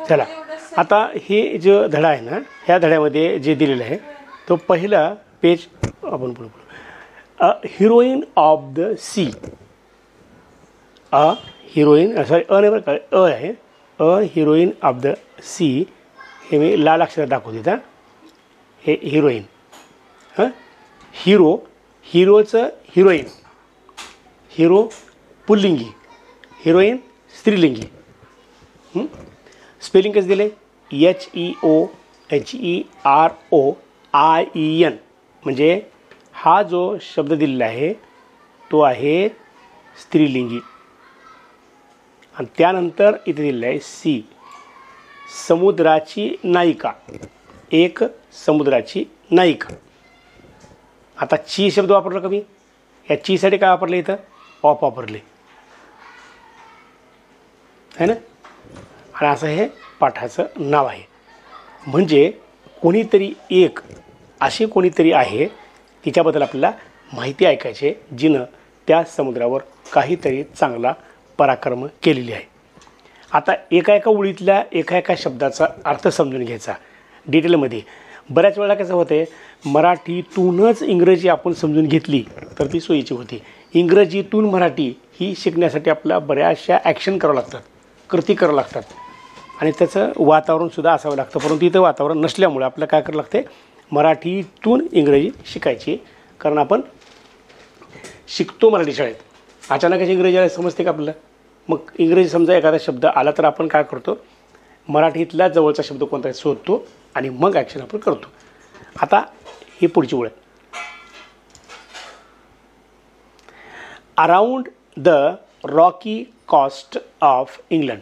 चला आता हे जो धडा आहे ना, ह्या धड्यामध्ये जे दिलेलं आहे तो पहिला पेज आपण पुढे a heroine of the sea. A heroine sorry अ नाही बरं का, अ आहे. A heroine of the sea हे मी लाल अक्षरात दाखवते तर हे हिरोईन. हां हिरो, हिरोचं हिरोईन, हिरो पुल्लिंगी, हिरोईन स्त्रीलिंगी. स्पेलिंग कसं दिलं आहे HEOHEROIEN म्हणजे हा जो शब्द दिलेला आहे तो आहे स्त्रीलिंगी. आणि त्यानंतर इथे दिलेलं आहे सी समुद्राची नायिका, एक समुद्राची नायिका. आता ची शब्द वापरला का मी, या चीसाठी काय वापरले इथं ऑफ वापरले है ना. आणि असं हे पाठाचं नाव आहे. म्हणजे कोणीतरी एक अशी कोणीतरी आहे तिच्याबद्दल आपल्याला माहिती ऐकायची जिनं त्या समुद्रावर काहीतरी चांगला पराक्रम केलेली आहे. आता एका एका ओळीतल्या एका एका शब्दाचा अर्थ समजून घ्यायचा डिटेलमध्ये. बऱ्याच वेळा कसं होतं आहे, मराठीतूनच इंग्रजी आपण समजून घेतली तर ती सोयीची होती. इंग्रजीतून मराठी ही शिकण्यासाठी आपल्याला बऱ्याचशा ॲक्शन करावं लागतात, कृती करावं लागतात आणि त्याचं वातावरणसुद्धा असावं लागतं. परंतु इथं वातावरण नसल्यामुळे आपल्याला काय करावं लागते, मराठीतून इंग्रजी शिकायची. कारण आपण शिकतो मराठी शाळेत, अचानकच इंग्रजी समजते का आपल्याला. मग इंग्रजी समजा एखादा शब्द आला तर आपण काय करतो, मराठीतला जवळचा शब्द कोणता शोधतो आणि मग ॲक्शन आपण करतो. आता ही पुढची ओळ. Around the Rocky cost of England.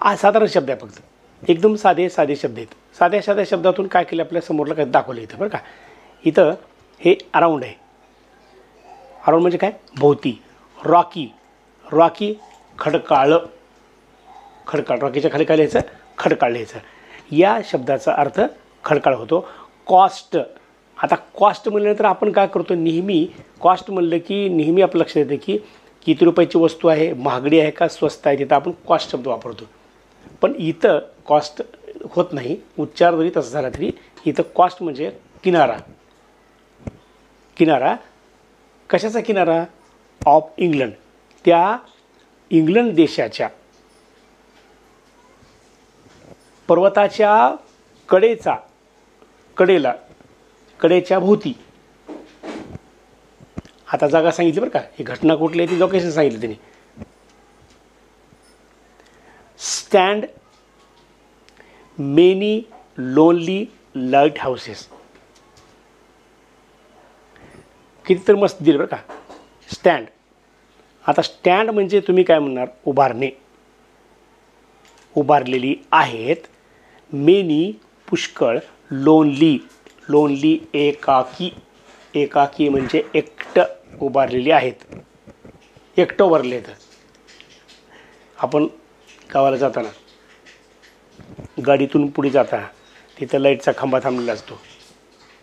हा साधारण शब्द आहे, फक्त एकदम साधे साधे शब्द आहेत. साध्या साध्या शब्दातून काय केलं आपल्या समोरला काय दाखवलं इथं बरं का. इथं हे अराउंड आहे. अराउंड म्हणजे काय, भोवती. रॉकी, रॉकी खडकाळ, खडकाळ, रॉकीच्या खाली काय लिहायचं, खडकाळ लिहायचं. या शब्दाचा अर्थ खडकाळ होतो. कॉस्ट, आता कॉस्ट म्हणल्यानंतर आपण काय करतो, नेहमी कॉस्ट म्हणलं की नेहमी आपलं लक्षात येतं की किती रुपयाची वस्तू आहे, महागडी आहे का स्वस्त आहे, तिथं आपण कॉस्ट शब्द वापरतो. पण इथं कॉस्ट होत नाही, उच्चार जरी तसं झाला तरी इथं कॉस्ट म्हणजे किनारा. किनारा कशाचा किनारा, ऑफ इंग्लंड, त्या इंग्लंड देशाच्या पर्वताच्या कडेचा, कडेला, कडेच्या भोवती. आता जागा सांगितली बरं का, ही घटना कुठली आहे ती लोकेशन सांगितलं त्यांनी. Stand many lonely light houses. किती तर मस्त दिलं बरं का, स्टँड. आता स्टँड म्हणजे तुम्ही काय म्हणणार, उभारणे, उभारलेली आहेत. मेनी पुष्कळ, लोनली, लोनली एकाकी, एकाकी म्हणजे एकटं उभारलेली आहेत, एकटं उभारले आहेत. आपण गावाला जाताना गाडीतून पुढे जाताना तिथं लाईटचा खांबा थांबलेला असतो,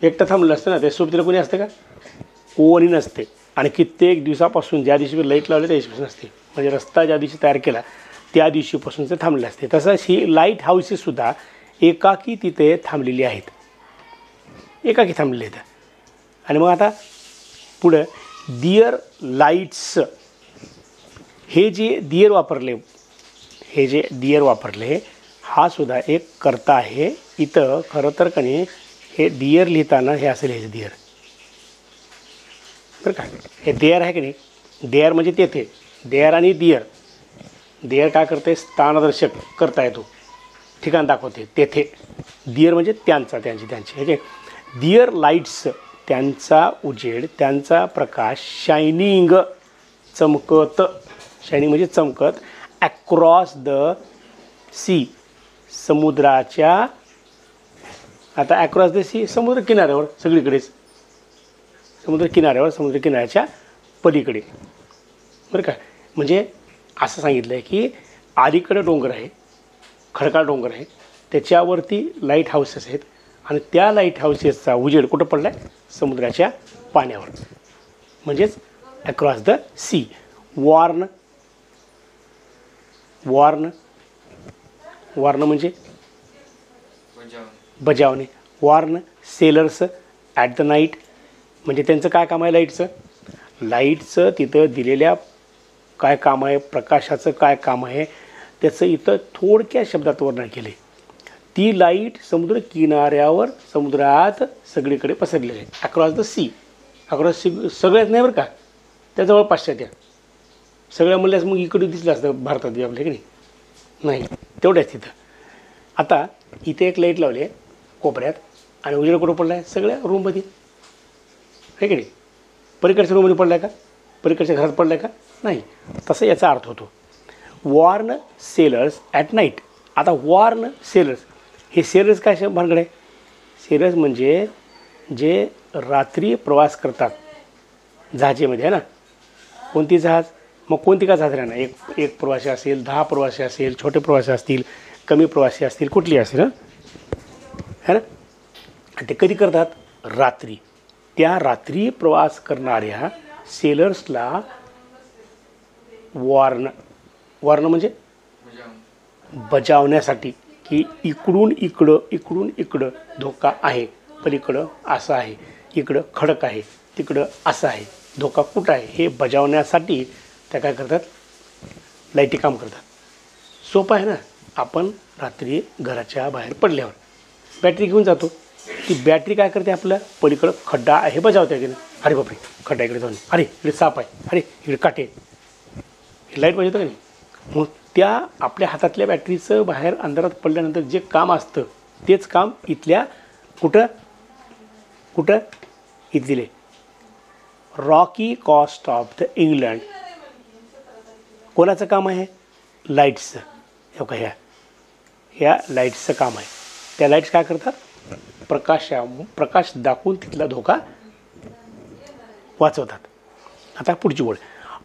एकटं थांबलेलं असतं ना, त्या सोबतीला कोणी असतं का, कोणी नसते. आणि कित्येक दिवसापासून ज्या दिवशी लाईट लावले त्या दिवशीपासून असते, म्हणजे रस्ता ज्या दिवशी तयार केला त्या दिवशीपासून ते थांबलेले असते. तसंच ही लाईट हाऊसेससुद्धा एकाकी तिथे थांबलेली आहेत, एकाकी थांबलेली आहेत. आणि मग आता पुढं दियर लाईट्स, हे जे दियर वापरले, हे जे दियर वापरले हा सुद्धा एक कर्ता आहे. इथं खरं तर का नाही हे दियर लिहिताना हे असं लिहायचं दियर बरं का. हे देअर आहे की नाही, देअर म्हणजे तेथे, देअर आणि दियर. देअर काय करते, स्थानदर्शक करता येतो, ठिकाण दाखवते, तेथे. दियर म्हणजे त्यांचा, त्यांचे हे जे दियर लाईट्स, त्यांचा उजेड, त्यांचा प्रकाश, शायनिंग चमकत, शायनिंग म्हणजे चमकत, अक्रॉस द सी समुद्राच्या, आता अक्रॉस द सी समुद्र किनाऱ्यावर, सगळीकडेच समुद्र किनाऱ्यावर, समुद्र किनाऱ्याच्या पलीकडे बरं का. म्हणजे असं सांगितलं आहे की अलीकडे डोंगर आहे, खडकाळ डोंगर आहे, त्याच्यावरती लाईट हाऊसेस आहेत आणि त्या लाईट हाऊसेसचा उजेड कुठं पडला आहे, समुद्राच्या पाण्यावर, म्हणजेच across the sea. Warn warn, warn म्हणजे बजावणे. Warn sailors at the night म्हणजे त्यांचं काय काम आहे लाईटचं. लाईटचं तिथं दिलेल्या काय काम आहे, प्रकाशाचं काय काम आहे त्याचं इथं थोडक्या शब्दात वर्णन केले. ती लाईट समुद्र किनाऱ्यावर समुद्रात सगळीकडे पसरलेली आहे. Across the sea, across sea सगळ्यात नाही बरं का, त्या जवळपासच्या त्या सगळ्या म्हणल्यास मग इकडे दिसलं असतं भारतात बी आपल्या की नाही, तेवढ्याच तिथं. आता इथे एक लाईट लावली आहे कोपऱ्यात आणि उजेड कुठं पडला आहे, सगळ्या रूममध्ये आहे की नाही. पलीकडच्या रूममध्ये पडला आहे का, पलीकडच्या घरात पडला आहे का, नाही. तसं याचा अर्थ होतो वॉर्न सेलर्स ॲट नाईट. आता वॉर्न सेलर्स, हे सेलर्स काय भानगड आहे. सेलर्स म्हणजे जे रात्री प्रवास करतात जहाजेमध्ये आहे ना. कोणती जहाज, मग कोणती का जहाज राहणार, एक प्रवासी असेल, 10 प्रवासी असेल, छोटे प्रवासी असतील, कमी प्रवासी असतील, कुठली असेल है ना. आणि ते कधी करतात, रात्री. त्या रात्री प्रवास करणाऱ्या सेलर्सला वॉर्न, वॉर्न म्हणजे बजावण्यासाठी की इकडून इकडं, इकडून इकडं धोका आहे, पलीकडं असं आहे, इकडं खडक आहे, तिकडं असं आहे, धोका कुठं आहे हे बजावण्यासाठी त्या काय करतात, लाईटी काम करतात. सोपं आहे ना. आपण रात्री घराच्या बाहेर पडल्यावर बॅटरी घेऊन जातो, ती बॅटरी काय करते, आपलं पलीकडं खड्डा आहे बजावते की नाही. अरे बापरे खड्डा इकडे जाऊन, अरे इकडे साप आहे, अरे इकडे काटे, लाईट बजावतं का नाही. मग त्या आपल्या हातातल्या बॅटरीचं बाहेर अंधारात पडल्यानंतर जे काम असतं तेच काम इथल्या कुठं कुठं इथले Rocky cost of the England कोणाचं काम आहे, लाईट्सचं. हो का, ह्या लाईट्सचं काम आहे. त्या लाईट्स काय करतात, प्रकाश दाखवून तिथला धोका वाचवतात. आता पुढची ओळ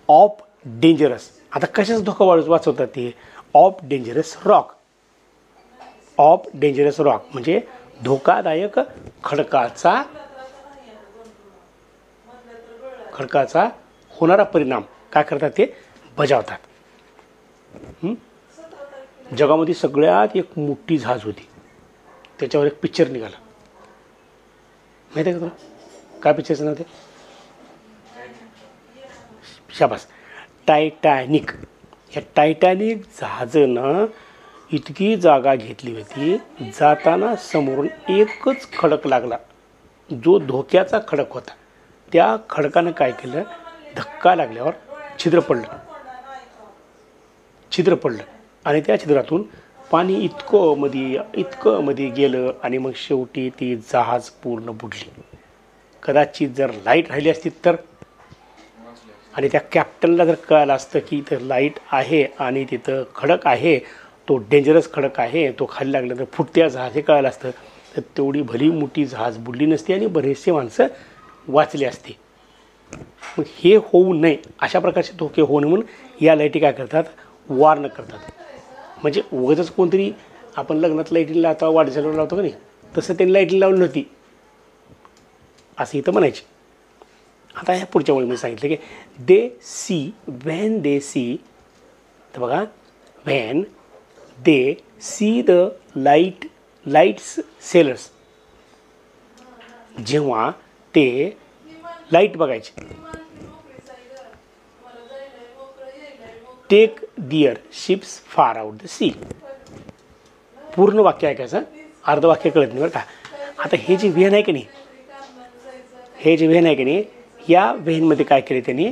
ऑफ डेंजरस. आता कशाचा धोका वाचवतात ते, of dangerous rock. Of dangerous rock म्हणजे धोकादायक खडकाचा होणारा परिणाम काय करतात ते बजावतात. जगामध्ये सगळ्यात एक मोठी जहाज होती, त्याच्यावर एक पिक्चर निघाला, माहिती आहे का तुला, काय पिक्चरचं नाव ते, शाबास, टायटॅनिक. ह्या टायटॅनिक जहाजानं इतकी जागा घेतली होती, जाताना समोरून एकच खडक लागला जो धोक्याचा खडक होता. त्या खडकानं काय केलं, धक्का लागल्यावर छिद्र पडलं आणि त्या छिद्रातून पाणी इतकं मध्ये गेलं आणि मग शेवटी ती जहाज पूर्ण बुडली. कदाचित जर लाईट राहिली असती तर, आणि त्या कॅप्टनला जर कळलं असतं की इथं लाईट आहे आणि तिथं खडक आहे, तो डेंजरस खडक आहे, तो खाली लागला तर फुटत्या जहाज हे कळलं असतं, तर तेवढी भली मोठी जहाज बुडली नसती आणि बरेचसे माणसं वाचले असते. मग हे होऊ नये, अशा प्रकारचे धोके होऊ नये म्हणून या लाईटी काय करतात, वॉर्न करतात. म्हणजे उगाचच कोणतरी आपण लग्नात लाईटिंग लावता, वाढदिवसाला लावतो का नाही, तसं त्यांनी लाईटिंग लावली नव्हती असं इथं म्हणायचे. आता ह्या पुढच्या वेळी मी सांगितलं की they see, when they see, तर बघा, when they see the lights sailors, जेव्हा ते लाईट बघायचे, take their ships far out the sea. पूर्ण वाक्य ऐकायचं, अर्ध वाक्य कळत नाही बरं का. आता हे जे व्हेन आहे की नाही, या व्हेनमध्ये काय केले त्यांनी,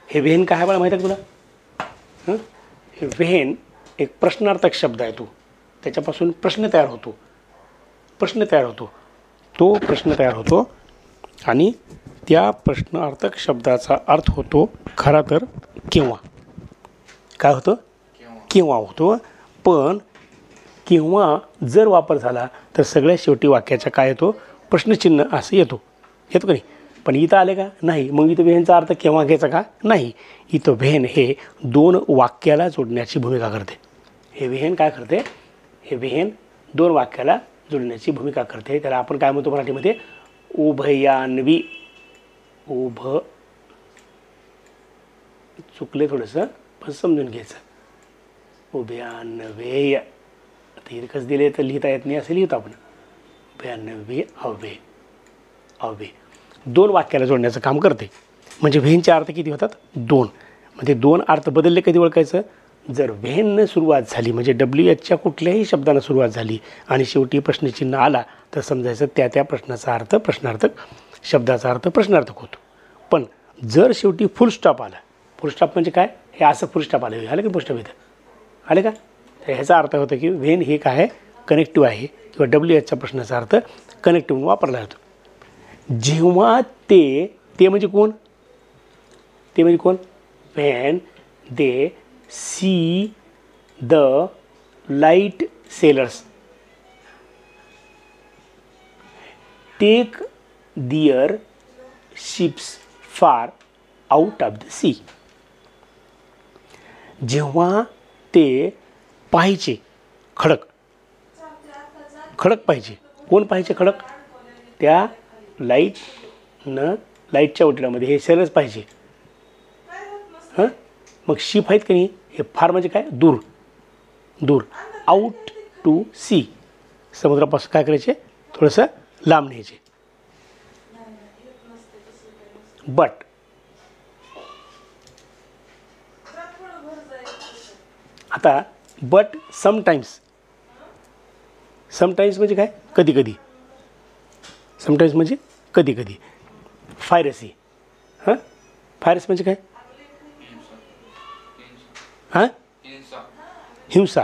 हे व्हेन काय आहे मला माहीत आहे तुला, हे व्हेन एक प्रश्नार्थक शब्द आहे, तो त्याच्यापासून प्रश्न तयार होतो, तो प्रश्न तयार होतो आणि त्या प्रश्नार्थक शब्दाचा अर्थ होतो खरा तर केव्हा. काय होतं, केव्हा होतो. पण केव्हा जर वापर झाला तर सगळ्यात शेवटी वाक्याचा काय येतो, प्रश्नचिन्ह असं येतो का नाही. पण इथं आले का नाही, मग इथं व्हेनचा अर्थ केव्हा घ्यायचा का नाही. इथं व्हेन हे 2 वाक्याला जोडण्याची भूमिका करते. हे व्हेन काय करते, हे व्हेन 2 वाक्याला जोडण्याची भूमिका करते. त्याला आपण काय म्हणतो मराठीमध्ये, उभयान्वी. चुकले थोडंसं पण समजून घ्यायचं, 92. आता इथे कसं दिले तर लिहिता येत नाही, असं लिहितो आपण 92 अवे. 2 वाक्याला जोडण्याचं काम करते. म्हणजे व्हेनचे अर्थ किती होतात? 2. म्हणजे 2 अर्थ बदलले कधी ओळखायचं? जर व्हेननं सुरुवात झाली म्हणजे WHच्या कुठल्याही शब्दानं सुरुवात झाली आणि शेवटी प्रश्नचिन्ह आला तर समजायचं त्या प्रश्नाचा अर्थ प्रश्नार्थक, शब्दाचा अर्थ प्रश्नार्थक होतो. पण जर शेवटी फुल स्टॉप आला, फुल स्टॉप म्हणजे काय? हे असं फुल स्टॉप आलं, आलं की फुल स्टॉप इथं आले का? तर ह्याचा अर्थ होतो की व्हेन हे काय आहे? कनेक्टिव्ह आहे किंवा WHच्या प्रश्नाचा अर्थ कनेक्टिव्ह म्हणून वापरला जातो. जेव्हा ते म्हणजे कोण? ते म्हणजे कोण? When they see the light sailors take their ships far out of the sea. जेव्हा ते पाहायचे खडक पाहिजे. कोण पाहिजे खडक? त्या लाईटच्या वटिलामध्ये हे सेलर्स पाहिजे. हां, मग शिप आहेत की नाही? हे फार म्हणजे काय? दूर. आउट टू सी, समुद्रापासून काय करायचे? थोडंसं लांब न्यायचे. बट आता बट समटाईम्स म्हणजे काय? कधी. समटाईम्स म्हणजे कधी. फायरसी. हां, फायरस म्हणजे काय? हां, हिंसा.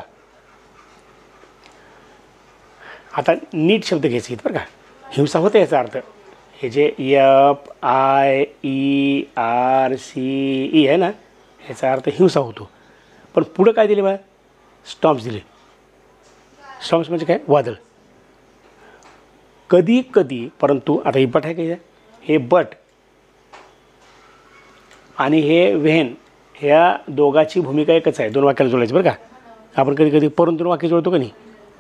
आता नीट शब्द घ्यायचे आहेत बरं का. हिंसा होते याचा अर्थ. हे जे FIERCE आहे ना, ह्याचा अर्थ हिंसा होतो. पण पुढं काय दिले बा? स्टॉम्स दिले. स्टॉम्स म्हणजे काय? वादळ. कधी, परंतु आता ही बट आहे काय? हे बट आणि हे व्हेन ह्या दोघाची भूमिका एकच आहे. 2 वाक्याला जोडायचं बरं का. आपण कधी परंतु वाक्य जोडतो का नाही,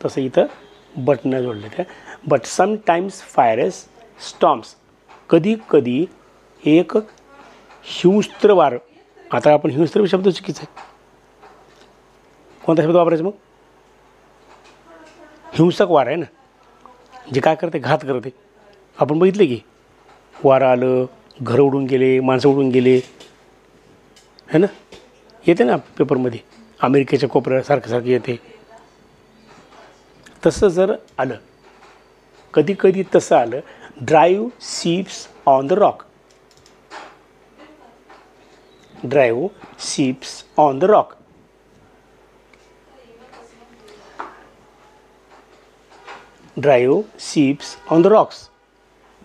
तसं इथं बटनं जोडलं त्या. बट समटाईम्स फायरस स्टॉम्स, कधी एक हिंस्त्र वार. आता आपण हिंस्त्र शब्द चुकीचा आहे. कोणता शब्द वापरायचा मग? हिंसक वार आहे ना, जे काय करते? घात करते. आपण बघितले की वारं आलं, घरं उडून गेले, माणसं उडून गेले, है ना, येते ना पेपरमध्ये. अमेरिकेच्या कोपऱ्याला सारखं येते. तसं जर आलं, कधी तसं आलं. Drive ships on the rock. Drive ships on the rock. Drive ships on the Roxx.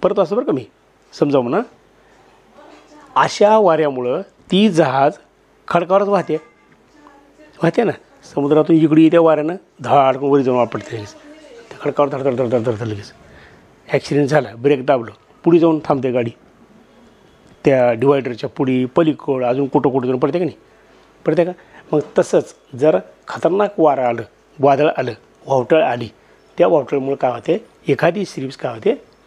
परत असं बरं का, मी समजावं म्हणा. अशा वाऱ्यामुळं ती जहाज खडकावरच वाहते ना. समुद्रातून इकडे त्या वाऱ्यानं धाडकून वरी जाऊन वापरते लगेच. त्या खडकावर धडधड लगेच ॲक्सिडेंट झाला, ब्रेक दाबलं, पुढे जाऊन थांबते गाडी. त्या डिवायडरच्या पुढे पलीकडं अजून कुठं जाऊन पडते का नाही? पडते का? मग तसंच जर खतरनाक वारं आलं, वादळ आलं, वावटळ आली, त्या वावटळीमुळे काय होते?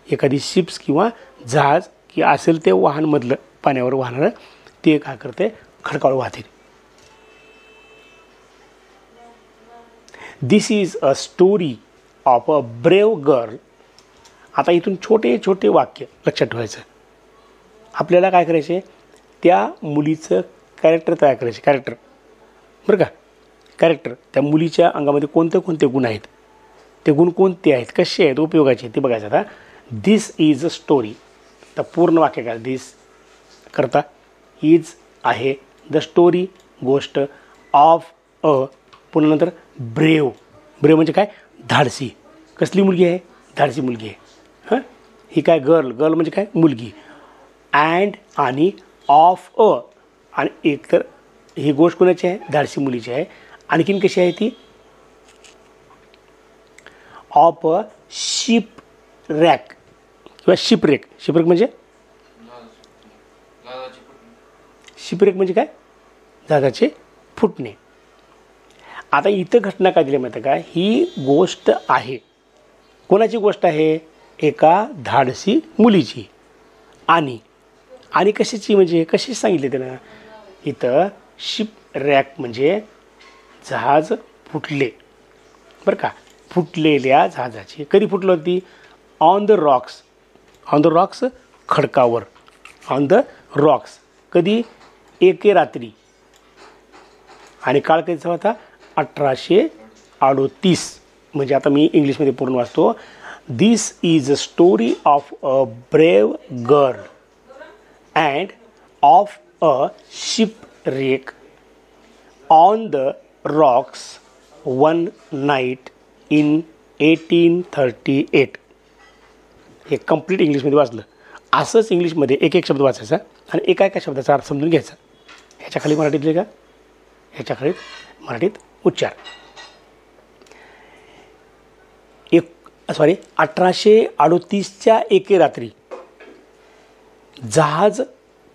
एखादी शिप्स किंवा जहाज की असेल ते वाहनमधलं पाण्यावर वाहणारं ते काय करते? खडकावर वाहते. This is a story of a brave girl. आता इथून छोटे वाक्य लक्षात ठेवायचं. आपल्याला काय करायचे? त्या मुलीचं कॅरेक्टर तयार करायचे. कॅरेक्टर बरं का. कॅरेक्टर, त्या मुलीच्या अंगामध्ये कोणते गुण आहेत, ते गुण कोणते आहेत, कसे आहेत, उपयोगाचे ते बघायचं. आता दिस इज अ स्टोरी, तर पूर्ण वाक्य काय? दिस करता इज आहे, द स्टोरी गोष्ट, ऑफ अ, पुन्हा नंतर ब्रेव म्हणजे काय? धाडसी. कसली मुलगी आहे? धाडसी मुलगी आहे. हां, ही काय? गर्ल म्हणजे काय? मुलगी. अँड आणि ऑफ अ, आणि एक तर ही गोष्ट कोणाची आहे? धाडसी मुलीची आहे. आणखीन कशी आहे ती? ऑफ अ शिप रॅक किंवा शिपरेक. शिपरेक म्हणजे म्हणजे काय? जहाजाचे फुटणे. आता इथं घटना काय दिली माहिती का? ही गोष्ट आहे. कोणाची गोष्ट आहे? एका धाडसी मुलीची. आणि कशाची? म्हणजे कशी सांगितले त्यानं? इथं शिप रॅक म्हणजे जहाज फुटले. बरं का, फुटलेल्या जहाजाची. कधी फुटलं होती? On the rocks. On the rocks खडकावर. On the rocks. कधी? एके रात्री. आणि काळ कधीचा होता? 1838. म्हणजे आता मी इंग्लिशमध्ये पूर्ण वाचतो. This is a story of a brave girl and of a shipwreck on the rocks one night in 1838. हे कंप्लीट इंग्लिशमध्ये वाचलं. असंच इंग्लिशमध्ये एक एक शब्द वाचायचा आणि एका एका शब्दाचा अर्थ समजून घ्यायचा. ह्याच्याखाली मराठीतले का? ह्याच्याखाली मराठीत उच्चार. 1838च्या एके रात्री जहाज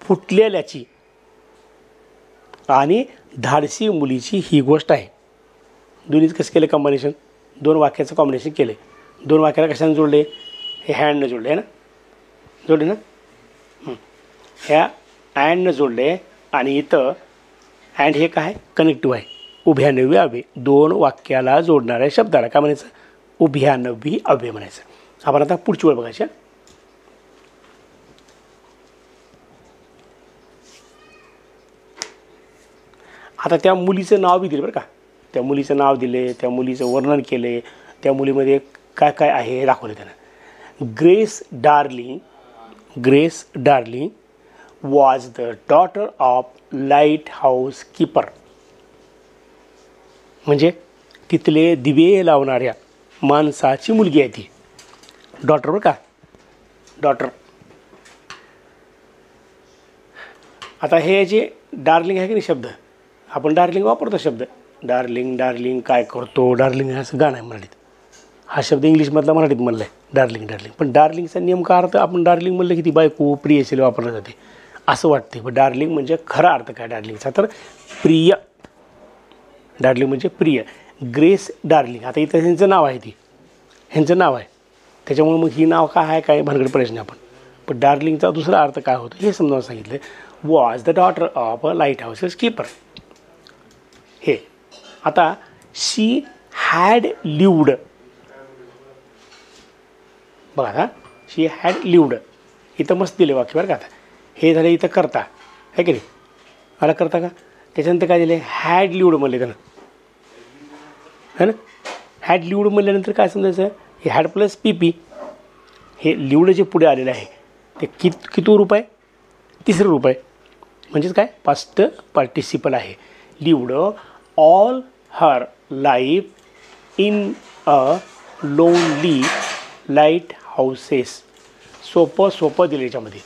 फुटलेल्याची आणि धाडसी मुलीची ही गोष्ट आहे. दोन्हीच कसं केलं कॉम्बिनेशन? दोन वाक्याचं कॉम्बिनेशन केले. दोन वाक्याला कशाने जोडले? हे हँडनं जोडले आहे ना, जोडले ना. ह्या अँडनं जोडले आणि इथं अँड हे काय? कनेक्टिव्ह आहे. उभ्यानवी अव्यय. दोन वाक्याला जोडणाऱ्या शब्दाला काय म्हणायचं? उभ्यानवी अव्यय म्हणायचं. आपण आता पुढची वेळ बघायची. आता त्या मुलीचं नाव बी दिलं बरं का. त्या मुलीचं नाव दिले, त्या मुलीचं वर्णन केले, त्या मुलीमध्ये काय काय आहे हे दाखवले त्यानं. Grace darling was the daughter of light house keeper. म्हणजे तिथले दिवे लावणाऱ्या माणसाची मुलगी आहे ती. डॉटर बरं का, डॉटर. आता हे जे डार्लिंग आहे की नाही शब्द, आपण डार्लिंग वापरतो शब्द. डार्लिंग काय करतो? डार्लिंग असं गाणं आहे मराठीत. हा शब्द इंग्लिशमधला मराठीत म्हणला आहे डार्लिंग. पण डार्लिंगचा नेमका अर्थ आपण डार्लिंग म्हणलं की ती बायको प्रियशीला वापरलं जाते असं वाटते. पण डार्लिंग म्हणजे खरा अर्थ काय डार्लिंगचा? तर प्रिय. डार्लिंग म्हणजे प्रिय. Grace darling. आता इथं ह्यांचं नाव आहे, ह्यांचं नाव आहे, त्याच्यामुळे मग ही नाव काय आहे काय भानगड प्रश्न आपण. पण डार्लिंगचा दुसरा अर्थ काय होतो हे समजावून सांगितलं. Was the daughter of a light houses keeper. हे आता शी हॅड लिव्ड. बघा आता, शी हॅड लिव्ड इथं मस्त दिले वाक्य बरं का. आता हे झालं इथं करता आहे की नाही, मला करता का. त्याच्यानंतर काय दिले? हॅड लिव्ड म्हणले त्यानं, है ना. हॅड लिव्ड म्हणल्यानंतर काय समजायचं? हे हॅड प्लस पी. हे लिव्ड जे पुढे आलेलं आहे ते किती रूप आहे? तिसरं रूप आहे. म्हणजेच काय? पास्ट पार्टिसिपल आहे. Lived all her life in a lonely light houses. सोपं दिलं याच्यामध्ये.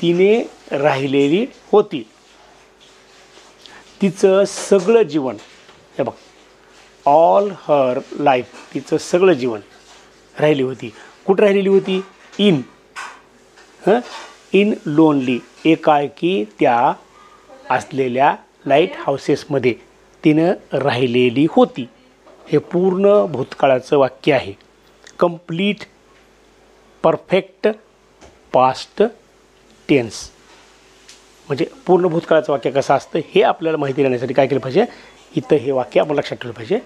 तिने राहिलेली होती. तिचं सगळं जीवन, हे बघ, ऑल हर लाईफ, तिचं सगळं जीवन राहिली होती. कुठं राहिलेली होती? इन लोनली, एकाएकी त्या असलेल्या लाईट हाऊसेसमध्ये तिनं राहिलेली होती. हे पूर्ण भूतकाळाचं वाक्य आहे. Complete perfect past tense. म्हणजे पूर्ण भूतकाळाचं वाक्य कसं असतं हे आपल्याला माहिती राहण्यासाठी काय केलं पाहिजे? इथं हे वाक्य आपण लक्षात ठेवलं पाहिजे.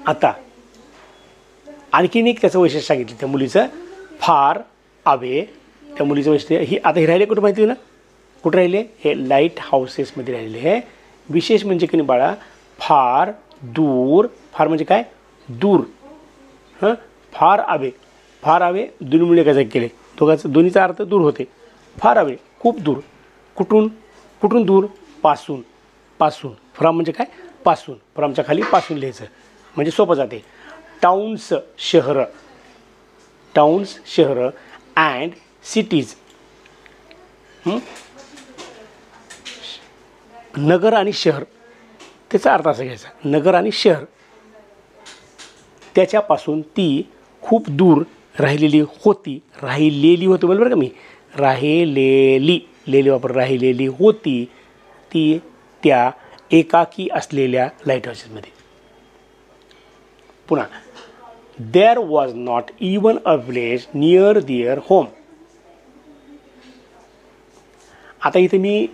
आता आणखीन एक त्याचं वैशिष्ट्य सांगितलं त्या मुलीचं. Far away. त्या मुलीचं वैशिष्ट्य ही. आता हे राहिले कुठं माहिती ना? कुठं राहिले? हे लाईट हाऊसेसमध्ये राहिलेले आहे. विशेष म्हणजे की नाही बाळा, फार दूर. फार म्हणजे काय? दूर. Far away. फार अवे दोन्ही मुळे काय केले? दोन्हीचा अर्थ दूर होते. फार अवे खूप दूर. कुठून दूर? पासून. फ्रॉम म्हणजे काय? पासून. फ्रॉमच्या खाली पासून लिहायचं म्हणजे सोपं जाते. टाउन्स शहर अँड सिटीज. नगर आणि शहर, त्याचा अर्थ असा घ्यायचा. नगर आणि शहर त्याच्यापासून ती खूप दूर राहिलेली होती. बरोबर का मी? राहिलेली राहिलेली होती ती त्या एकाकी असलेल्या लाईट हाऊसेसमध्ये. पुन्हा, there was not even a village near their home. आता इथे मी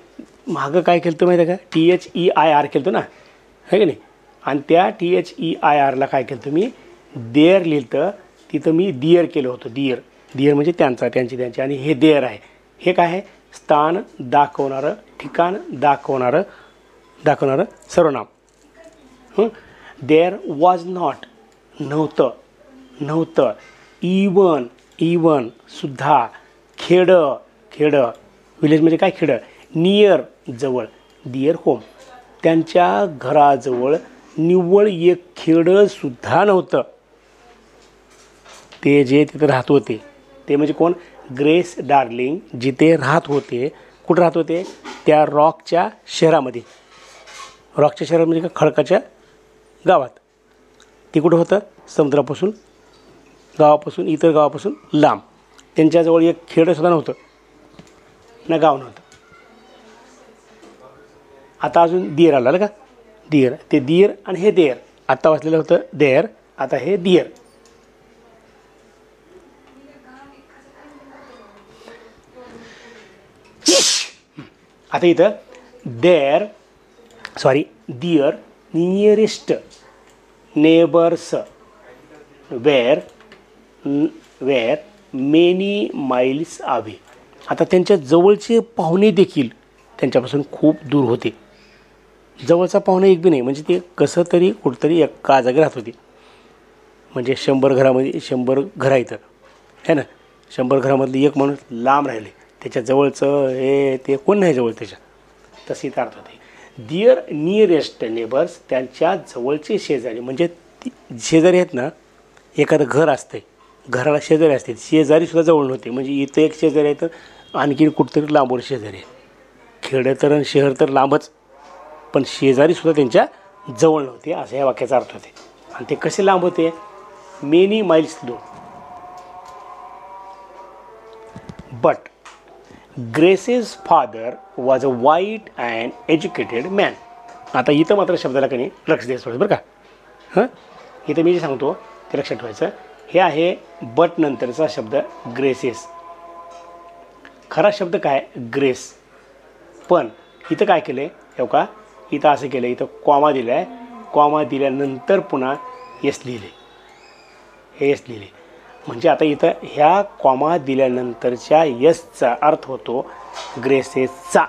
मागं काय केलं माहिती आहे का, THEIR केलं ना, आहे की नाही. आणि त्या THEIRला काय केलं मी देअर लिहिलं, तिथं मी दिअर केलं होतं. दिअर दिअर म्हणजे त्यांचा, त्यांची. आणि हे देअर आहे. हे काय आहे, स्थान दाखवणारं, ठिकाण दाखवणारं सर्वनाम. देअर वॉज नॉट, नव्हतं. इवन सुद्धा. खेडं विलेज म्हणजे काय, खेडं. नियर जवळ, दिअर होम, त्यांच्या घराजवळ निव्वळ एक खेडंसुद्धा नव्हतं. ते जे तिथे राहत होते ते म्हणजे कोण, ग्रेस डार्लिंग जिथे राहत होते. कुठं राहत होते, त्या रॉकच्या शहरामध्ये. रॉकच्या शहरात म्हणजे का, खडकाच्या गावात. ते कुठं होतं, समुद्रापासून, गावापासून, इतर गावापासून लांब. त्यांच्याजवळ एक खेडंसुद्धा नव्हतं ना, गाव नव्हतं. आता अजून दिअर आलं का, दिअर. ते दिअर आणि हे देअर. आत्ता वाचलेलं होतं देअर, आता हे दिअर. आता इथं their nearest neighbours were many miles away. आता त्यांच्या जवळचे पाहुणे देखील त्यांच्यापासून खूप दूर होते. जवळचा पाहुणा एक बी नाही, म्हणजे ते कसं तरी कुठंतरी एका जागी राहत होते. म्हणजे 100 घरामध्ये 100 घरं इथं आहे ना, 100 घरामधले एक माणूस लांब राहिले, त्याच्या जवळचं हे ते कोण नाही जवळ त्याच्या, तशी अर्थ होते. दिअर नियरेस्ट नेबर्स, त्यांच्या जवळचे शेजारी. म्हणजे शेजारी आहेत ना, एखादं घर असतंय, घराला शेजारी असते, शेजारीसुद्धा जवळ नव्हते. म्हणजे इथं एक शेजारी आहे तर आणखी कुठंतरी लांबवर शेजारी आहे. खेडं तर आणि शहर तर लांबच, पण शेजारीसुद्धा त्यांच्या जवळ नव्हते, असं या वाक्याचा अर्थ होते. आणि ते कसे लांब होते, मेनी माइल्स दूर. But graces father was a वाईट अँड एज्युकेटेड मॅन. आता इथं मात्र शब्दाला कधी लक्ष द्यायचं बरं का. इथं मी जे सांगतो ते लक्षात ठेवायचं. हे आहे बट नंतरचा शब्द ग्रेसेस. खरा शब्द काय, ग्रेस. पण इथं काय केलं आहे, हो का, इथं असं केलं, इथं कॉमा दिला आहे. कॉमा दिल्यानंतर पुन्हा एस लिहिले, हे एस लिहिले. म्हणजे आता इथं ह्या कॉमा दिल्यानंतरच्या यसचा अर्थ होतो ग्रेसेसचा.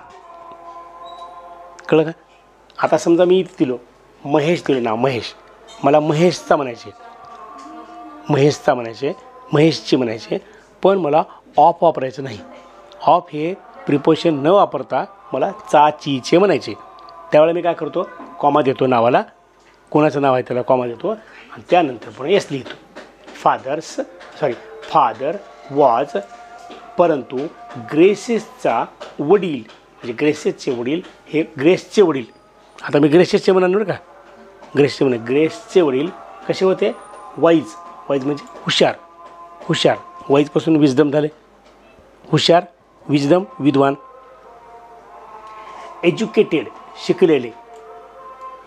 कळलं का. आता समजा मी इथे दिलो, महेश दिलं नाव, महेश. मला महेशचा म्हणायचे, महेशची म्हणायचे, पण मला ऑफ वापरायचं नाही. ऑफ हे प्रिपोजिशन न वापरता मला चाचीचे म्हणायचे. त्यावेळेला मी काय करतो, कॉमा देतो नावाला, कोणाचं नाव आहे त्याला कॉमा देतो, आणि त्यानंतर पुन्हा एस लिहितो. फादर वॉज, परंतु ग्रेसेसचा वडील, म्हणजे ग्रेसेसचे वडील, हे ग्रेसचे वडील. आता मी ग्रेसेसचे म्हणणार का, ग्रेसचे वडील कसे होते, वाईज म्हणजे हुशार. वाईजपासून विजडम झाले, हुशार, विजडम, विद्वान. एज्युकेटेड, शिकलेले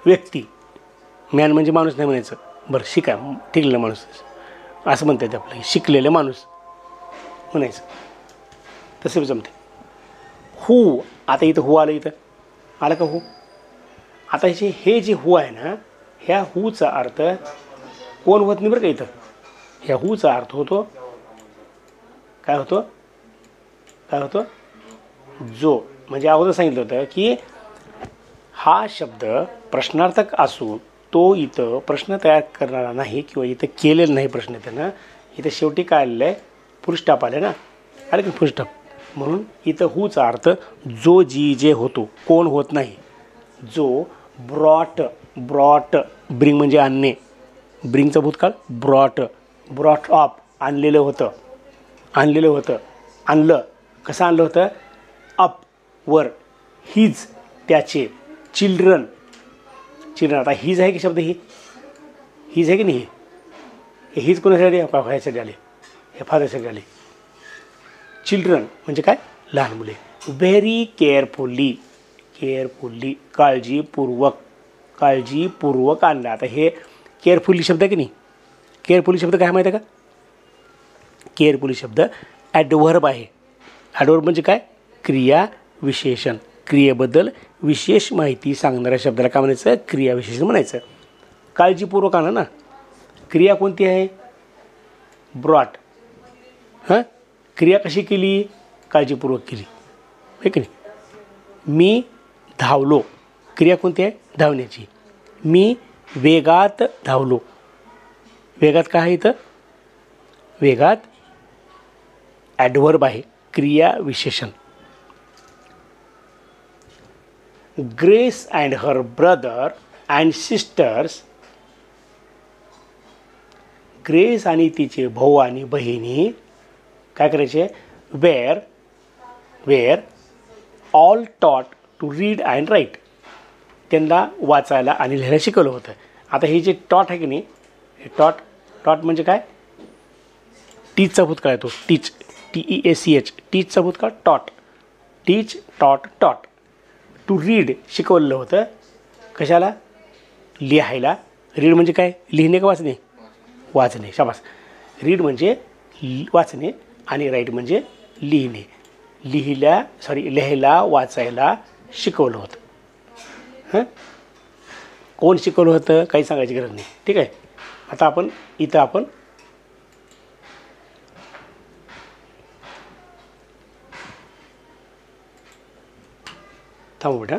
व्यक्ती. मॅन म्हणजे माणूस नाही म्हणायचं, बरं शिका, शिकलेला माणूस असं म्हणता येते आपलं, शिकलेले माणूस म्हणायचं, तसं जमते. हू, आता इथं हू आलं, इथं आलं का हू. आता हे जे हू आहे ना, ह्या हूचा अर्थ कोण होत नाही बरं का. इथं ह्या हूचा अर्थ होतो, काय होतो, जो. म्हणजे अगोदर सांगितलं होतं की हा शब्द प्रश्नार्थक असून तो इथं प्रश्न तयार करणारा नाही, किंवा इथं केलेलं नाही प्रश्न त्यानं. इथं शेवटी काय आलेलं आहे, फुलस्टॉप आले ना, आले की फुलस्टॉप. म्हणून इथं हूचा अर्थ जो, जी, जे होतो, कोण होत नाही. जो ब्रॉट, ब्रिंग म्हणजे आणणे, ब्रिंगचा भूतकाळ ब्रॉट ऑफ, आणलेलं होतं, आणलं. कसं आणलं होतं, अप, वर. हिज, त्याचे. चिल्ड्रन. आता हीज आहे की शब्द, हीज आहे की नाही, हे हीज कोणासाठी, ह्यासाठी आले, हे फादरसाठी आले. चिल्ड्रन म्हणजे काय, लहान मुले. व्हेरी केअरफुल्ली, काळजीपूर्वक आणलं. आता हे केअरफुल्ली शब्द आहे की नाही, केअरफुली शब्द काय माहिती आहे का, केअरफुली शब्द ॲडव्हर्ब आहे. ॲडव्हर्ब म्हणजे काय, क्रिया विशेषण. क्रियेबद्दल विशेष माहिती सांगणाऱ्या शब्दाला काय म्हणायचं? क्रियाविशेषण म्हणायचं. काळजीपूर्वक आणा ना. क्रिया कोणती आहे? ब्रॉट. हां, क्रिया कशी केली? काळजीपूर्वक केली, आहे की नाही? मी धावलो, क्रिया कोणती आहे? धावण्याची. मी वेगात धावलो. वेगात काय आहे इथं? वेगात ॲडव्हर्ब आहे, क्रिया विशेषण. Grace and her brother and sisters. Grace आणि तिचे भाऊ आणि बहिणी काय करायचे? वेअर ऑल टॉट टू रीड अँड राईट. त्यांना वाचायला आणि लिहायला शिकवलं होतं. आता हे जे टॉट आहे की नाही, हे टॉट म्हणजे काय? टीचचा भूतकाळ आहे तो. टीच, TEACH. टीचचा भूतकाळ टॉट. टीच, टॉट. टू रीड शिकवलेलं होतं. कशाला? लिहायला. रीड म्हणजे काय? लिहिणे का वाचणे? वाचणे. शाबास. रीड म्हणजे वाचणे आणि राईट म्हणजे लिहिणे. लिहायला वाचायला शिकवलं होतं. हां, कोण शिकवलं होतं? काही सांगायची गरज नाही. ठीक आहे. आता आपण थांबू बेटा.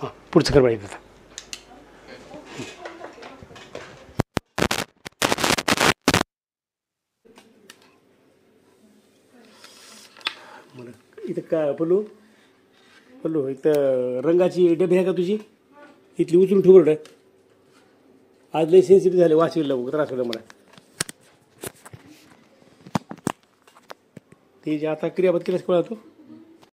हां, पुढचं कर पाहिजे आता. इथं काय बोलू इथं रंगाची डबी आहे का तुझी? इथली उचलून ठेवू बरं. आज लई सेन्सिटिव्ह झाले, वाचायला त्रास होता मला. ते जे आता क्रियापद केल्यास कळा तू.